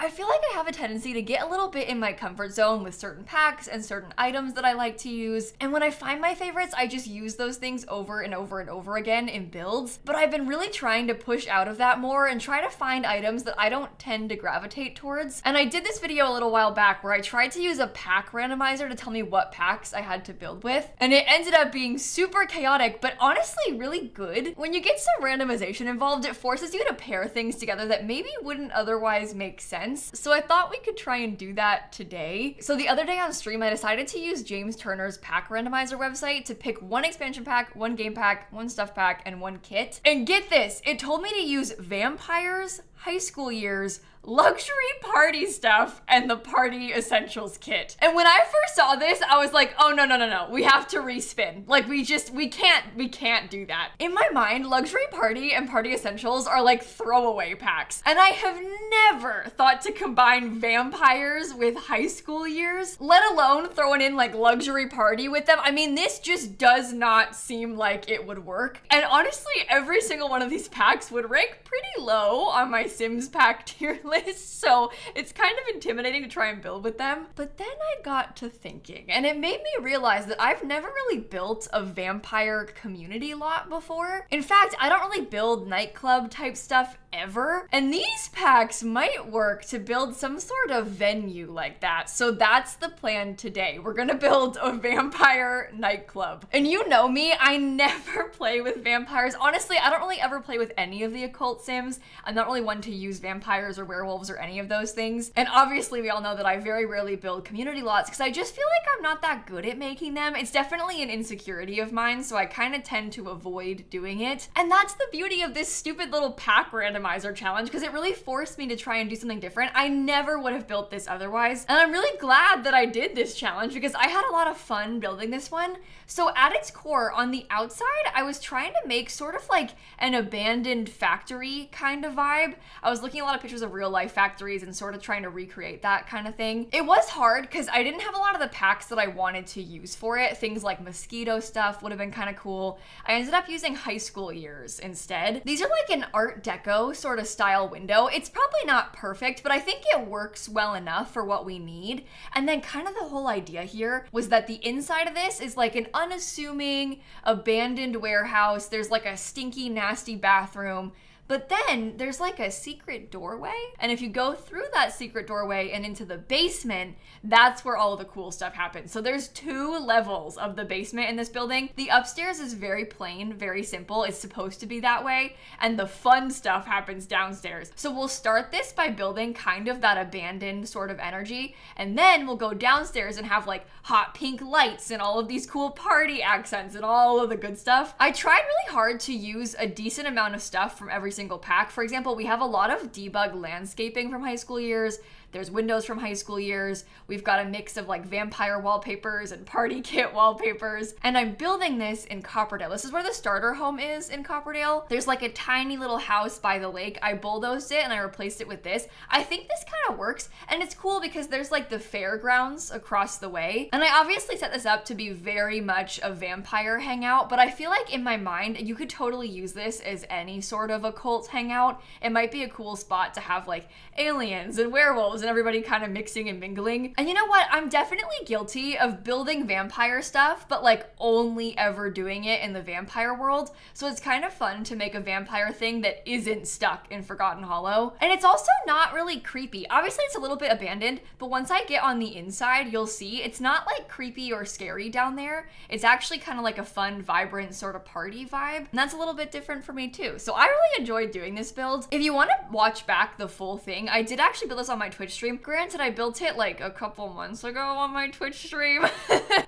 I feel like I have a tendency to get a little bit in my comfort zone with certain packs and certain items that I like to use. And when I find my favorites, I just use those things over and over and over again in builds. But I've been really trying to push out of that more and try to find items that I don't tend to gravitate towards. And I did this video a little while back where I tried to use a pack randomizer to tell me what packs I had to build with. And it ended up being super chaotic, but honestly really good. When you get some randomization involved, it forces you to pair things together that maybe wouldn't otherwise make sense. So I thought we could try and do that today. So the other day on stream, I decided to use James Turner's pack randomizer website to pick one expansion pack, one game pack, one stuff pack, and one kit. And get this, it told me to use vampires, high school years, luxury party stuff, and the party essentials kit. And when I first saw this, I was like, oh no, we have to respin. Like we can't do that. In my mind, luxury party and party essentials are like throwaway packs. And I have never thought to combine vampires with high school years, let alone throwing in like luxury party with them. I mean, this just does not seem like it would work. And honestly, every single one of these packs would rank pretty low on my Sims pack tier list, so it's kind of intimidating to try and build with them. But then I got to thinking, and it made me realize that I've never really built a vampire community lot before. In fact, I don't really build nightclub type stuff ever, and these packs might work to build some sort of venue like that. So that's the plan today. We're gonna build a vampire nightclub. And you know me, I never play with vampires. Honestly, I don't really ever play with any of the occult sims. I'm not really one to use vampires or werewolves or any of those things. And obviously we all know that I very rarely build community lots because I just feel like I'm not that good at making them. It's definitely an insecurity of mine, so I kind of tend to avoid doing it. And that's the beauty of this stupid little pack randomizer challenge, because it really forced me to try and do something different. I never would have built this otherwise. And I'm really glad that I did this challenge because I had a lot of fun building this one. So at its core, on the outside, I was trying to make sort of like an abandoned factory kind of vibe. I was looking at a lot of pictures of real life factories and sort of trying to recreate that kind of thing. It was hard because I didn't have a lot of the packs that I wanted to use for it. Things like mosquito stuff would have been kind of cool. I ended up using high school years instead. These are like an Art Deco sort of style window. It's probably not perfect, but I think it works well enough for what we need. And then kind of the whole idea here was that the inside of this is like an unassuming abandoned warehouse. There's like a stinky, nasty bathroom. But then there's like a secret doorway. And if you go through that secret doorway and into the basement, that's where all of the cool stuff happens. So there's 2 levels of the basement in this building. The upstairs is very plain, very simple. It's supposed to be that way. And the fun stuff happens downstairs. So we'll start this by building kind of that abandoned sort of energy. And then we'll go downstairs and have like hot pink lights and all of these cool party accents and all of the good stuff. I tried really hard to use a decent amount of stuff from every single pack. For example, we have a lot of debug landscaping from high school years. There's windows from high school years. We've got a mix of like vampire wallpapers and party kit wallpapers. And I'm building this in Copperdale. This is where the starter home is in Copperdale. There's like a tiny little house by the lake. I bulldozed it and I replaced it with this. I think this kind of works. And it's cool because there's like the fairgrounds across the way. And I obviously set this up to be very much a vampire hangout, but I feel like in my mind, you could totally use this as any sort of occult hangout. It might be a cool spot to have like aliens and werewolves and everybody kind of mixing and mingling. And you know what? I'm definitely guilty of building vampire stuff, but like only ever doing it in the vampire world. So it's kind of fun to make a vampire thing that isn't stuck in Forgotten Hollow. And it's also not really creepy. Obviously it's a little bit abandoned, but once I get on the inside, you'll see it's not like creepy or scary down there. It's actually kind of like a fun, vibrant sort of party vibe. And that's a little bit different for me too. So I really enjoyed doing this build. If you want to watch back the full thing, I did actually build this on my Twitch stream. Granted, I built it like a couple months ago on my Twitch stream.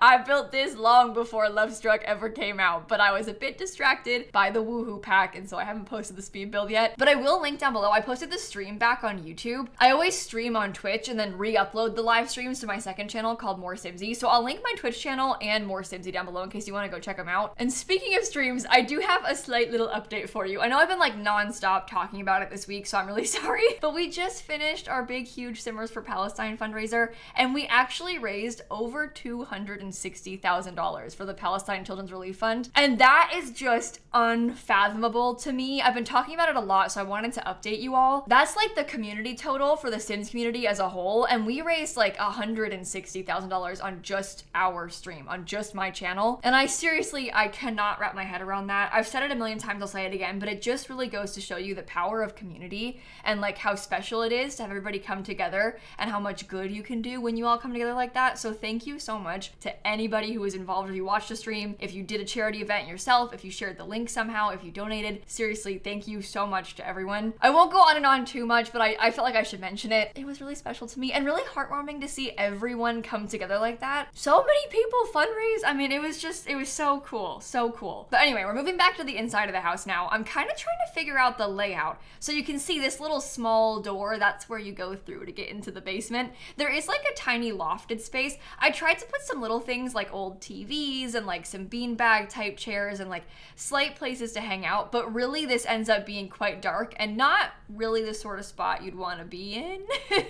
I built this long before Love Struck ever came out, but I was a bit distracted by the Woohoo pack, and so I haven't posted the speed build yet. But I will link down below. I posted the stream back on YouTube. I always stream on Twitch and then re-upload the live streams to my second channel called More Simsie. So I'll link my Twitch channel and More Simsie down below in case you want to go check them out. And speaking of streams, I do have a slight little update for you. I know I've been like nonstop talking about it this week, so I'm really sorry. But we just finished our big, huge Simmers for Palestine fundraiser, and we actually raised over $260,000 for the Palestine Children's Relief Fund. And that is just unfathomable to me. I've been talking about it a lot, so I wanted to update you all. That's like the community total for the Sims community as a whole, and we raised like $160,000 on just our stream, on just my channel. And I cannot wrap my head around that. I've said it a million times, I'll say it again, but it just really goes to show you the power of community and like how special it is to have everybody come together and how much good you can do when you all come together like that. So thank you so much to anybody who was involved. If you watched the stream, if you did a charity event yourself, if you shared the link somehow, if you donated, seriously, thank you so much to everyone. I won't go on and on too much, but I felt like I should mention it. It was really special to me and really heartwarming to see everyone come together like that. So many people fundraise. I mean, it was so cool, so cool. But anyway, we're moving back to the inside of the house now. I'm kind of trying to figure out the layout. So you can see this little small door, that's where you go through to get into the basement. There is like a tiny lofted space. I tried to put some little things like old TVs and like some beanbag type chairs and like slight places to hang out, but really this ends up being quite dark and not really the sort of spot you'd want to be in.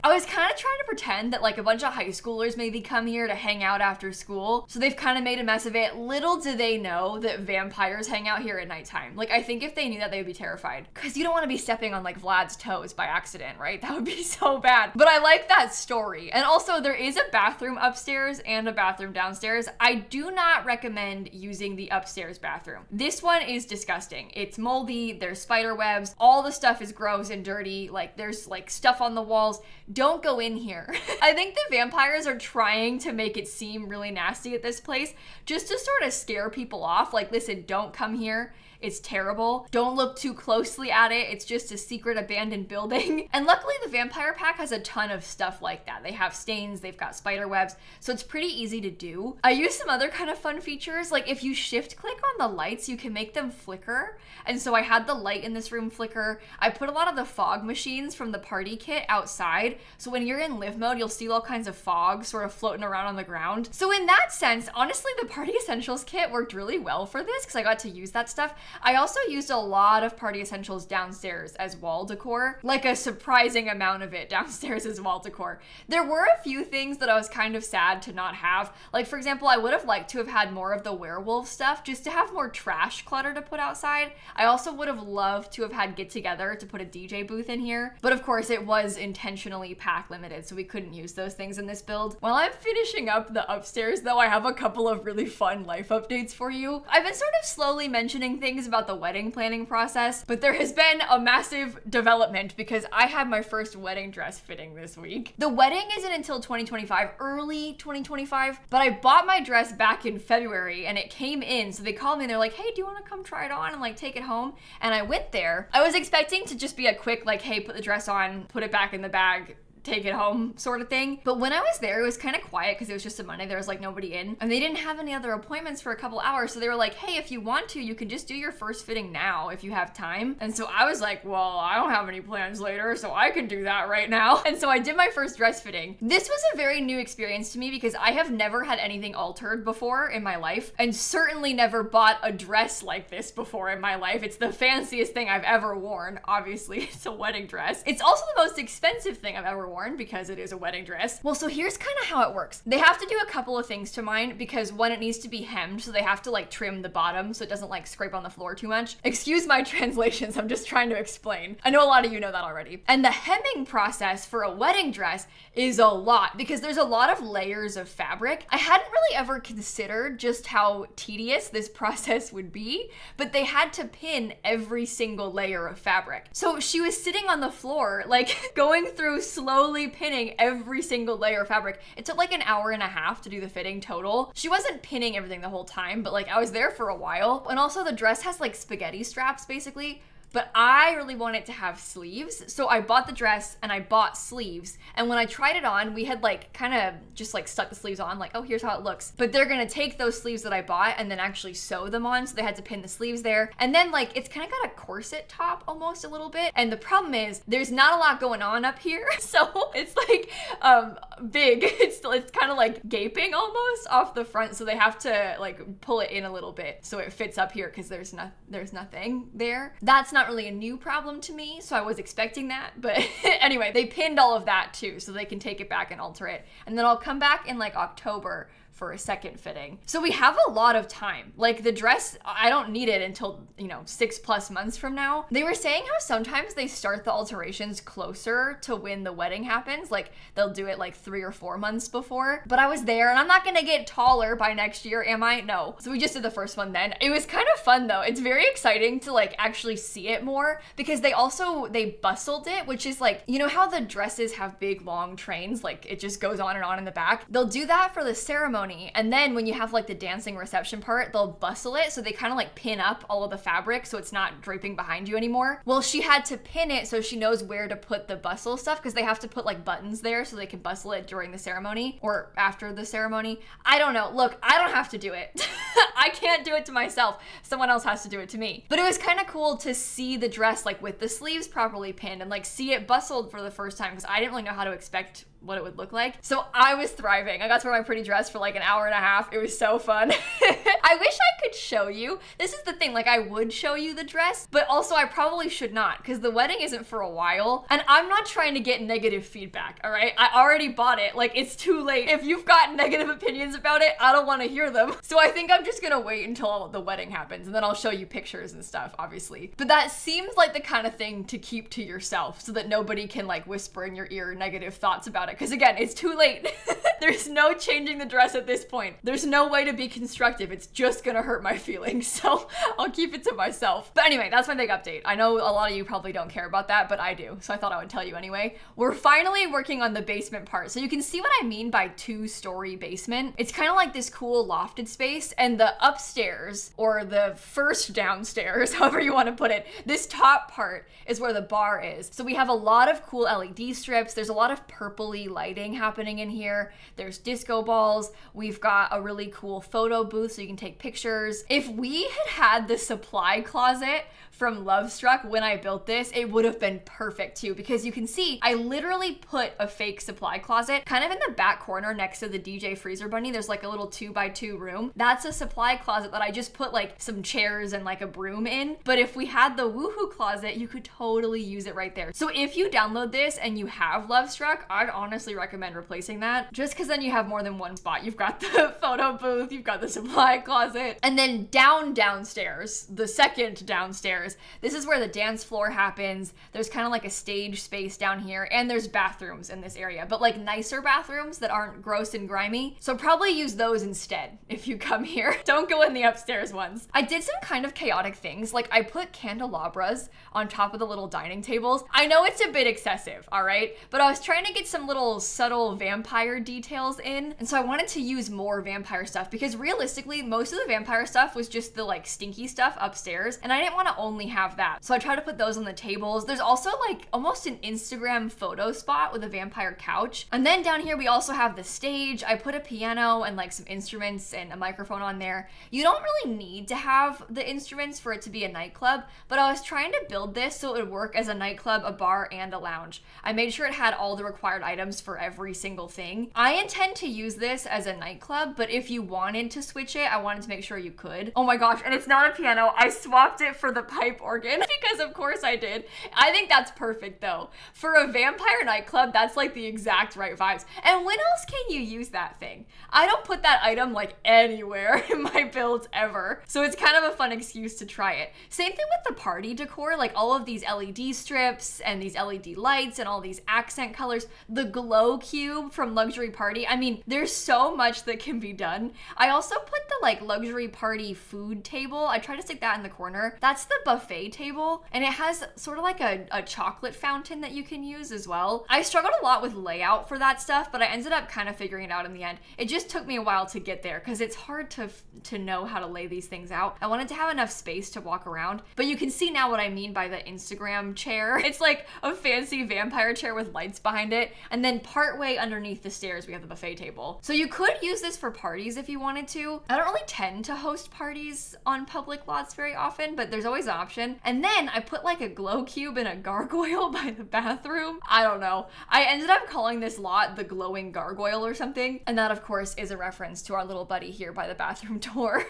I was kind of trying to pretend that like a bunch of high schoolers maybe come here to hang out after school, so they've kind of made a mess of it. Little do they know that vampires hang out here at nighttime. Like, I think if they knew that, they would be terrified, because you don't want to be stepping on like Vlad's toes by accident, right? That would be so bad. But I like that story. And also there is a bathroom upstairs and a bathroom downstairs. I do not recommend using the upstairs bathroom. This one is disgusting. It's moldy, there's spider webs, all the stuff is gross and dirty, like there's like stuff on the walls. Don't go in here. I think the vampires are trying to make it seem really nasty at this place just to sort of scare people off. Like, listen, don't come here. It's terrible. Don't look too closely at it. It's just a secret abandoned building. And luckily the vampire pack has a ton of stuff like that. They have stains, they've got spider webs, so it's pretty easy to do. I use some other kind of fun features. Like if you shift click on the lights, you can make them flicker. And so I had the light in this room flicker. I put a lot of the fog machines from the party kit outside. So when you're in live mode, you'll see all kinds of fog sort of floating around on the ground. So in that sense, honestly, the Party Essentials kit worked really well for this because I got to use that stuff. I also used a lot of Party Essentials downstairs as wall decor, like a surprising amount of it downstairs as wall decor. There were a few things that I was kind of sad to not have. Like, for example, I would have liked to have had more of the werewolf stuff just to have more trash clutter to put outside. I also would have loved to have had Get Together to put a DJ booth in here, but of course it was intentionally pack limited, so we couldn't use those things in this build. While I'm finishing up the upstairs though, I have a couple of really fun life updates for you. I've been sort of slowly mentioning things about the wedding planning process, but there has been a massive development because I had my first wedding dress fitting this week. The wedding isn't until 2025, early 2025, but I bought my dress back in February and it came in, so they called me and they're like, hey, do you want to come try it on and like take it home? And I went there. I was expecting to just be a quick like, hey, put the dress on, put it back in the bag, take it home sort of thing. But when I was there, it was kind of quiet because it was just a Monday. There was like nobody in and they didn't have any other appointments for a couple hours. So they were like, hey, if you want to, you can just do your first fitting now if you have time. And so I was like, well, I don't have any plans later, so I can do that right now. And so I did my first dress fitting. This was a very new experience to me because I have never had anything altered before in my life and certainly never bought a dress like this before in my life. It's the fanciest thing I've ever worn. Obviously, it's a wedding dress. It's also the most expensive thing I've ever worn because it is a wedding dress. Well, so here's kind of how it works. They have to do a couple of things to mine because one, it needs to be hemmed, so they have to like trim the bottom so it doesn't like scrape on the floor too much. Excuse my translations, I'm just trying to explain. I know a lot of you know that already. And the hemming process for a wedding dress is a lot because there's a lot of layers of fabric. I hadn't really ever considered just how tedious this process would be, but they had to pin every single layer of fabric. So she was sitting on the floor, like going through slowly pinning every single layer of fabric. It took like an hour and a half to do the fitting total. She wasn't pinning everything the whole time, but like I was there for a while. And also the dress has like spaghetti straps basically. But I really wanted to have sleeves. So I bought the dress and I bought sleeves. And when I tried it on, we had like kind of just like stuck the sleeves on like, oh, here's how it looks. But they're gonna take those sleeves that I bought and then actually sew them on. So they had to pin the sleeves there. And then like, it's kind of got a corset top almost a little bit. And the problem is there's not a lot going on up here. So it's like big. It's kind of like gaping almost off the front, so they have to like pull it in a little bit so it fits up here because there's nothing there. That's not really a new problem to me, so I was expecting that. But anyway, they pinned all of that too, so they can take it back and alter it. And then I'll come back in like October for a second fitting. So we have a lot of time. Like the dress, I don't need it until, 6+ months from now. They were saying how sometimes they start the alterations closer to when the wedding happens. Like they'll do it like 3 or 4 months before. But I was there and I'm not gonna get taller by next year, am I? No. So we just did the first one then. It was kind of fun though. It's very exciting to like actually see it more because they bustled it, which is like, you know how the dresses have big long trains, like it just goes on and on in the back? They'll do that for the ceremony. And then when you have like the dancing reception part, they'll bustle it so they kind of like pin up all of the fabric so it's not draping behind you anymore. Well, she had to pin it so she knows where to put the bustle stuff because they have to put like buttons there so they can bustle it during the ceremony or after the ceremony. I don't know. Look, I don't have to do it. I can't do it to myself. Someone else has to do it to me. But it was kind of cool to see the dress like with the sleeves properly pinned and like see it bustled for the first time because I didn't really know how to expect what it would look like. So I was thriving. I got to wear my pretty dress for like an hour and a half. It was so fun. I wish I could show you. This is the thing, like I would show you the dress, but also I probably should not because the wedding isn't for a while and I'm not trying to get negative feedback, all right? I already bought it. Like it's too late. If you've got negative opinions about it, I don't want to hear them. So I think I'm just gonna wait until the wedding happens and then I'll show you pictures and stuff, obviously. But that seems like the kind of thing to keep to yourself so that nobody can like whisper in your ear negative thoughts about it. Because again, it's too late. There's no changing the dress at this point. There's no way to be constructive. It's just gonna hurt my feelings. So I'll keep it to myself. But anyway, that's my big update. I know a lot of you probably don't care about that, but I do. So I thought I would tell you anyway. We're finally working on the basement part. So you can see what I mean by 2-story basement. It's kind of like this cool lofted space and the upstairs or the first downstairs, however you want to put it, this top part is where the bar is. So we have a lot of cool LED strips. There's a lot of purpley lighting happening in here. There's disco balls. We've got a really cool photo booth so you can take pictures. If we had had the supply closet from Lovestruck when I built this, it would have been perfect too, because you can see I literally put a fake supply closet kind of in the back corner next to the DJ Freezer Bunny. There's like a little 2x2 room. That's a supply closet that I just put like some chairs and like a broom in. But if we had the Woohoo closet, you could totally use it right there. So if you download this and you have Lovestruck, I'd honestly recommend replacing that just because then you have more than one spot. You've got the photo booth, you've got the supply closet, and then downstairs, the second downstairs, this is where the dance floor happens. There's kind of like a stage space down here, and there's bathrooms in this area, but like nicer bathrooms that aren't gross and grimy. So probably use those instead if you come here. Don't go in the upstairs ones. I did some kind of chaotic things. Like I put candelabras on top of the little dining tables. I know it's a bit excessive, all right? But I was trying to get some little subtle vampire details in. And so I wanted to use more vampire stuff because realistically, most of the vampire stuff was just the like stinky stuff upstairs. And I didn't want to only have that. So I tried to put those on the tables. There's also like almost an Instagram photo spot with a vampire couch. And then down here, we also have the stage. I put a piano and like some instruments and a microphone on there. You don't really need to have the instruments for it to be a nightclub, but I was trying to build this so it would work as a nightclub, a bar, and a lounge. I made sure it had all the required items for every single thing. I intend to use this as a nightclub, but if you wanted to switch it, I wanted to make sure you could. Oh my gosh, and it's not a piano. I swapped it for the pipe organ because of course I did. I think that's perfect though. For a vampire nightclub, that's like the exact right vibes. And when else can you use that thing? I don't put that item like anywhere in my builds ever. So it's kind of a fun excuse to try it. Same thing with the party decor, like all of these LED strips and these LED lights and all these accent colors. The glow cube from Luxury Party. I mean, there's so much that can be done. I also put the like Luxury Party food table. I tried to stick that in the corner. That's the buffet table, and it has sort of like a chocolate fountain that you can use as well. I struggled a lot with layout for that stuff, but I ended up kind of figuring it out in the end. It just took me a while to get there because it's hard to know how to lay these things out. I wanted to have enough space to walk around, but you can see now what I mean by the Instagram chair. It's like a fancy vampire chair with lights behind it, and And then partway underneath the stairs, we have the buffet table. So you could use this for parties if you wanted to. I don't really tend to host parties on public lots very often, but there's always an option. And then I put like a glow cube and a gargoyle by the bathroom. I don't know. I ended up calling this lot the glowing gargoyle or something. And that of course is a reference to our little buddy here by the bathroom door.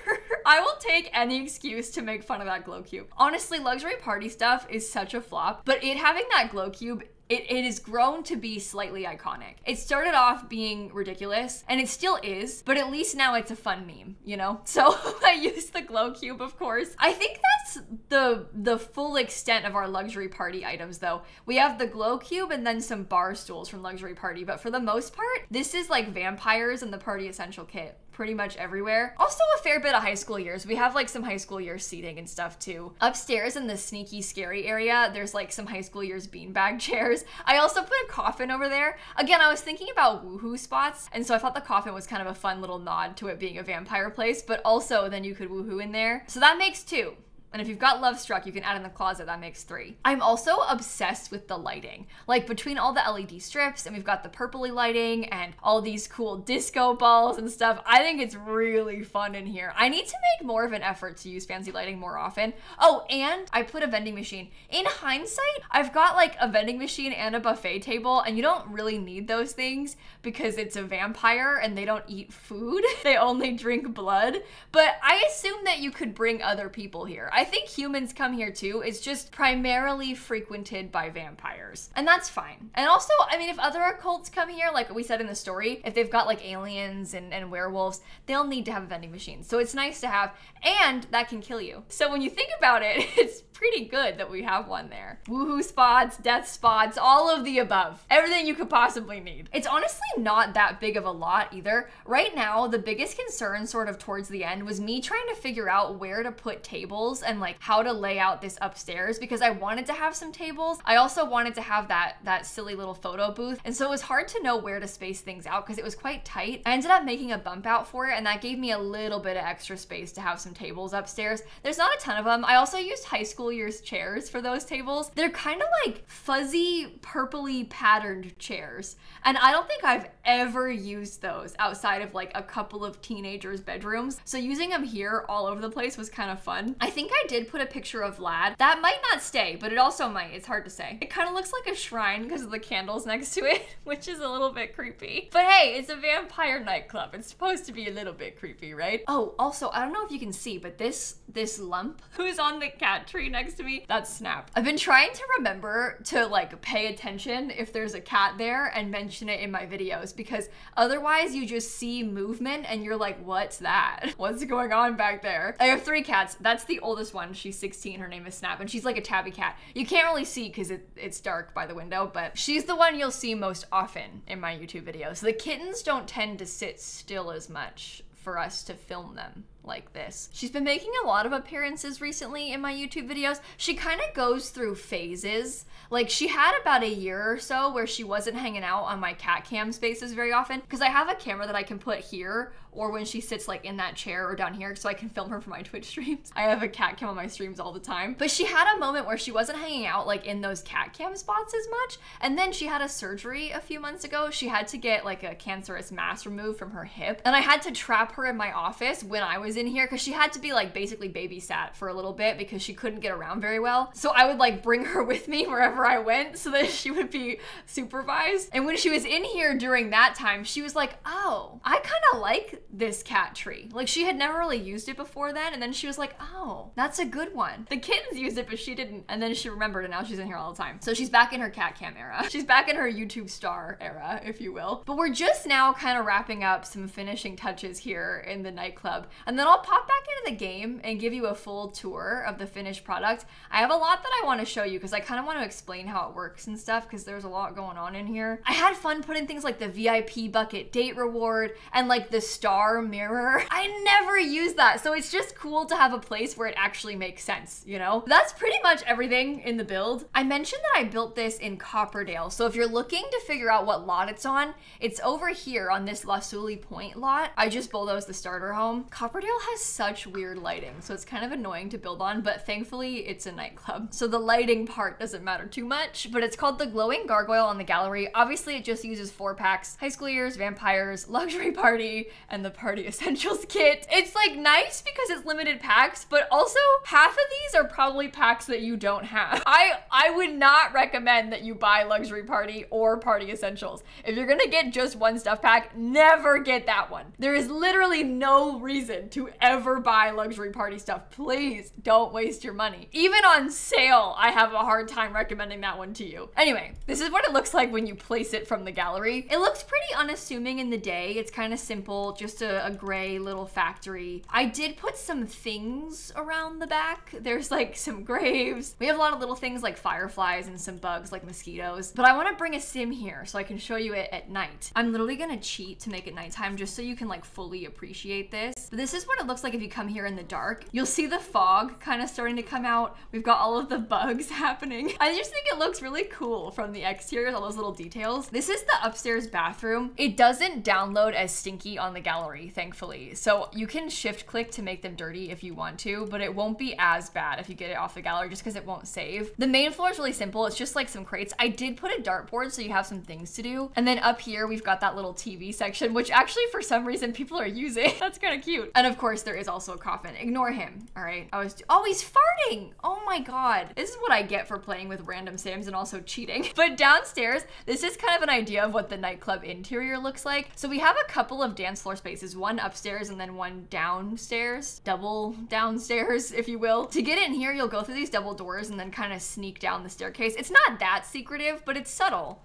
I will take any excuse to make fun of that glow cube. Honestly, luxury party stuff is such a flop, but it having that glow cube, it has grown to be slightly iconic. It started off being ridiculous, and it still is, but at least now it's a fun meme, you know? So I used the glow cube, of course. I think that's the full extent of our luxury party items, though. We have the glow cube and then some bar stools from luxury party, but for the most part, this is like vampires and the party essential kit pretty much everywhere. Also a fair bit of high school years. We have like some high school years seating and stuff too. Upstairs in the sneaky scary area, there's like some high school years beanbag chairs. I also put a coffin over there. Again, I was thinking about woohoo spots, and so I thought the coffin was kind of a fun little nod to it being a vampire place, but also then you could woohoo in there. So that makes 2. And if you've got Love Struck, you can add in the closet, that makes 3. I'm also obsessed with the lighting. Like between all the LED strips and we've got the purpley lighting and all these cool disco balls and stuff, I think it's really fun in here. I need to make more of an effort to use fancy lighting more often. Oh, and I put a vending machine. In hindsight, I've got like a vending machine and a buffet table, and you don't really need those things because it's a vampire and they don't eat food. They only drink blood. But I assume that you could bring other people here. I think humans come here too. It's just primarily frequented by vampires. And that's fine. And also, I mean, if other occults come here, like we said in the story, if they've got like aliens and werewolves, they'll need to have a vending machine. So it's nice to have, and that can kill you. So when you think about it, it's pretty good that we have one there. Woohoo spots, death spots, all of the above. Everything you could possibly need. It's honestly not that big of a lot either. Right now, the biggest concern sort of towards the end was me trying to figure out where to put tables and like how to lay out this upstairs, because I wanted to have some tables. I also wanted to have that silly little photo booth. And so it was hard to know where to space things out because it was quite tight. I ended up making a bump out for it, and that gave me a little bit of extra space to have some tables upstairs. There's not a ton of them. I also used high school years chairs for those tables. They're kind of like fuzzy, purpley patterned chairs. And I don't think I've ever used those outside of like a couple of teenagers' bedrooms. So using them here all over the place was kind of fun. I think I did put a picture of Vlad. That might not stay, but it also might. It's hard to say. It kind of looks like a shrine because of the candles next to it, which is a little bit creepy. But hey, it's a vampire nightclub. It's supposed to be a little bit creepy, right? Oh, also, I don't know if you can see, but this lump who's on the cat tree next to me, that's Snap. I've been trying to remember to like pay attention if there's a cat there and mention it in my videos, because otherwise you just see movement and you're like, what's that? What's going on back there? I have 3 cats. That's the oldest one. She's 16. Her name is Snap, and she's like a tabby cat. You can't really see because it's dark by the window, but she's the one you'll see most often in my YouTube videos. The kittens don't tend to sit still as much for us to film them like this. She's been making a lot of appearances recently in my YouTube videos. She kind of goes through phases. Like she had about a year or so where she wasn't hanging out on my cat cam spaces very often, because I have a camera that I can put here or when she sits like in that chair or down here so I can film her for my Twitch streams. I have a cat cam on my streams all the time. But she had a moment where she wasn't hanging out like in those cat cam spots as much. And then she had a surgery a few months ago. She had to get like a cancerous mass removed from her hip. And I had to trap her in my office when I was in here because she had to be like basically babysat for a little bit because she couldn't get around very well. So I would like bring her with me wherever I went so that she would be supervised. And when she was in here during that time, she was like, oh, I kind of like this cat tree. Like she had never really used it before then, and then she was like, oh, that's a good one. The kittens used it, but she didn't, and then she remembered, and now she's in here all the time. So she's back in her cat cam era. She's back in her YouTube star era, if you will. But we're just now kind of wrapping up some finishing touches here in the nightclub, and then I'll pop back into the game and give you a full tour of the finished product. I have a lot that I want to show you because I kind of want to explain how it works and stuff, because there's a lot going on in here. I had fun putting things like the VIP bucket date reward and like the star mirror. I never use that, so it's just cool to have a place where it actually makes sense, you know? That's pretty much everything in the build. I mentioned that I built this in Copperdale, so if you're looking to figure out what lot it's on, it's over here on this Lasuli Point lot. I just bulldozed the starter home. Copperdale gargoyle has such weird lighting, so it's kind of annoying to build on, but thankfully it's a nightclub, so the lighting part doesn't matter too much. But it's called the Glowing Gargoyle on the gallery. Obviously it just uses 4 packs: high school years, vampires, luxury party, and the party essentials kit. It's like nice because it's limited packs, but also half of these are probably packs that you don't have. I would not recommend that you buy luxury party or party essentials. If you're gonna get just one stuff pack, never get that one. There is literally no reason to ever buy luxury party stuff. Please don't waste your money. Even on sale, I have a hard time recommending that one to you. Anyway, this is what it looks like when you place it from the gallery. It looks pretty unassuming in the day. It's kind of simple, just a gray little factory. I did put some things around the back. There's like some graves. We have a lot of little things like fireflies and some bugs like mosquitoes, but I want to bring a sim here so I can show you it at night. I'm literally gonna cheat to make it nighttime just so you can like fully appreciate this. But this is what it looks like if you come here in the dark. You'll see the fog kind of starting to come out. We've got all of the bugs happening. I just think it looks really cool from the exterior, all those little details. This is the upstairs bathroom. It doesn't download as stinky on the gallery, thankfully. So you can shift click to make them dirty if you want to, but it won't be as bad if you get it off the gallery just because it won't save. The main floor is really simple. It's just like some crates. I did put a dartboard so you have some things to do. And then up here, we've got that little TV section, which actually for some reason people are using. That's kind of cute. And of course there is also a coffin. Ignore him, all right? Oh, he's farting. Oh my God. This is what I get for playing with random sims and also cheating. But downstairs, this is kind of an idea of what the nightclub interior looks like. So we have a couple of dance floor spaces, one upstairs and then one downstairs, double downstairs, if you will. To get in here, you'll go through these double doors and then kind of sneak down the staircase. It's not that secretive, but it's subtle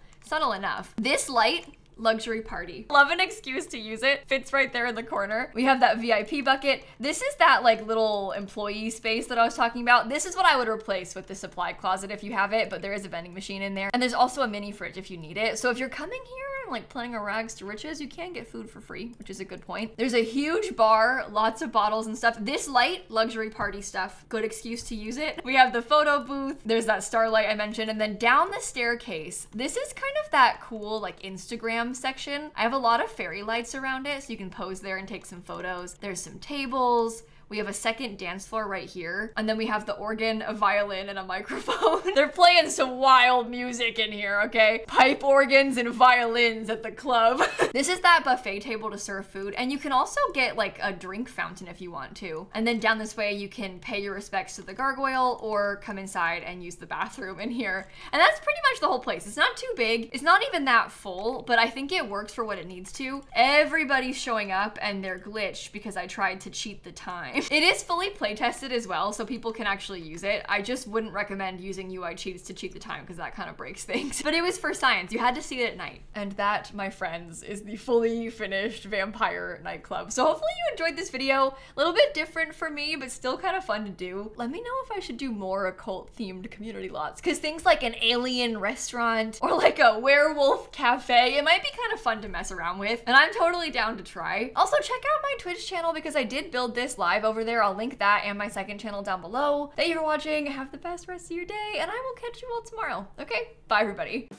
enough. This light, luxury party. Love an excuse to use it. Fits right there in the corner. We have that VIP bucket. This is that like little employee space that I was talking about. This is what I would replace with the supply closet if you have it, but there is a vending machine in there. And there's also a mini fridge if you need it. So if you're coming here and like playing a rags to riches, you can get food for free, which is a good point. There's a huge bar, lots of bottles and stuff. This light, luxury party stuff. Good excuse to use it. We have the photo booth. There's that starlight I mentioned. And then down the staircase, this is kind of that cool like Instagram section. I have a lot of fairy lights around it so you can pose there and take some photos. There's some tables. We have a second dance floor right here. And then we have the organ, a violin, and a microphone. They're playing some wild music in here, okay? Pipe organs and violins at the club. This is that buffet table to serve food. And you can also get like a drink fountain if you want to. And then down this way, you can pay your respects to the gargoyle or come inside and use the bathroom in here. And that's pretty much the whole place. It's not too big. It's not even that full, but I think it works for what it needs to. Everybody's showing up and they're glitched because I tried to cheat the time. It is fully play tested as well, so people can actually use it. I just wouldn't recommend using UI cheats to cheat the time because that kind of breaks things. But it was for science. You had to see it at night. And that, my friends, is the fully finished vampire nightclub. So hopefully you enjoyed this video. A little bit different for me, but still kind of fun to do. Let me know if I should do more occult themed community lots, because things like an alien restaurant or like a werewolf cafe, it might be kind of fun to mess around with. And I'm totally down to try. Also check out my Twitch channel because I did build this live over there. I'll link that and my second channel down below. Thank you for watching. Have the best rest of your day, and I will catch you all tomorrow. Okay, bye everybody.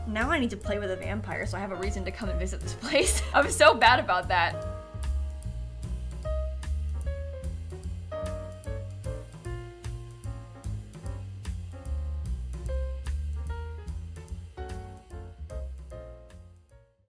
Now I need to play with a vampire so I have a reason to come and visit this place. I was so bad about that.